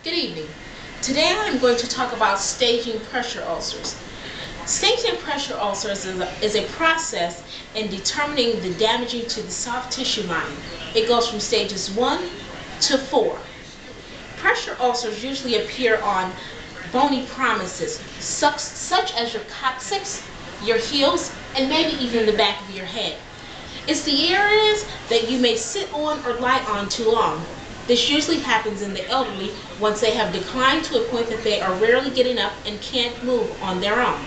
Good evening. Today I am going to talk about staging pressure ulcers. Staging pressure ulcers is a process in determining the damaging to the soft tissue lining. It goes from stages 1 to 4. Pressure ulcers usually appear on bony prominences, such as your coccyx, your heels, and maybe even the back of your head. It's the areas that you may sit on or lie on too long. This usually happens in the elderly once they have declined to a point that they are rarely getting up and can't move on their own.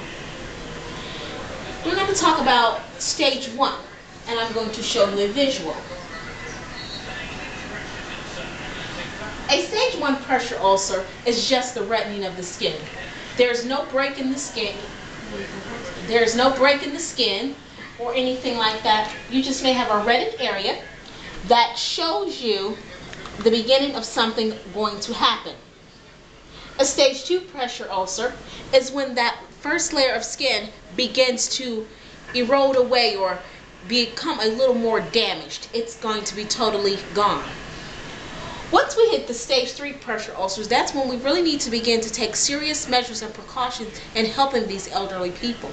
We're going to talk about stage 1, and I'm going to show you a visual. A stage 1 pressure ulcer is just the reddening of the skin. There's no break in the skin. There's no break in the skin or anything like that. You just may have a reddened area that shows you the beginning of something going to happen. A stage 2 pressure ulcer is when that first layer of skin begins to erode away or become a little more damaged. It's going to be totally gone. Once we hit the stage 3 pressure ulcers, that's when we really need to begin to take serious measures and precautions in helping these elderly people.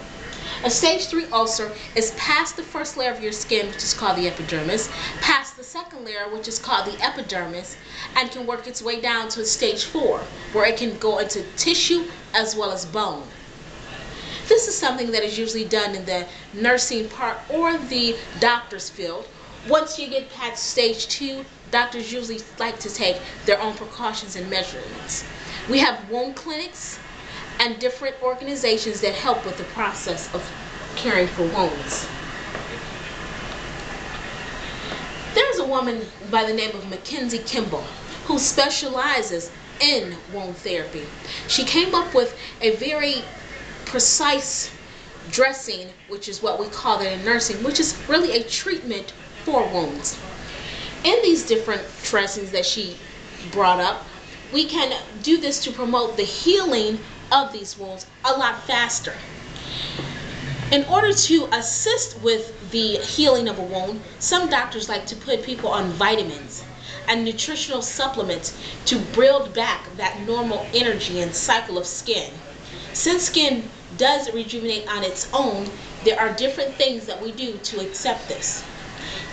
A stage 3 ulcer is past the first layer of your skin, which is called the epidermis, past the second layer, which is called the epidermis, and can work its way down to stage 4, where it can go into tissue as well as bone. This is something that is usually done in the nursing part or the doctor's field. Once you get past stage 2, doctors usually like to take their own precautions and measurements. We have wound clinics and different organizations that help with the process of caring for wounds. There's a woman by the name of Mackenzie Kimball who specializes in wound therapy. She came up with a very precise dressing, which is what we call it in nursing, which is really a treatment for wounds. In these different dressings that she brought up, we can do this to promote the healing of these wounds a lot faster. In order to assist with the healing of a wound, some doctors like to put people on vitamins and nutritional supplements to build back that normal energy and cycle of skin. Since skin does rejuvenate on its own, there are different things that we do to accept this.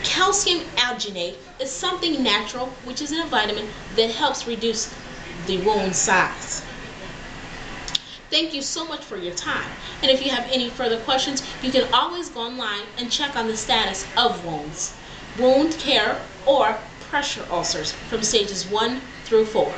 Calcium alginate is something natural, which is in a vitamin, that helps reduce the wound size. Thank you so much for your time. And if you have any further questions, you can always go online and check on the status of wounds, wound care, or pressure ulcers from stages 1 through 4.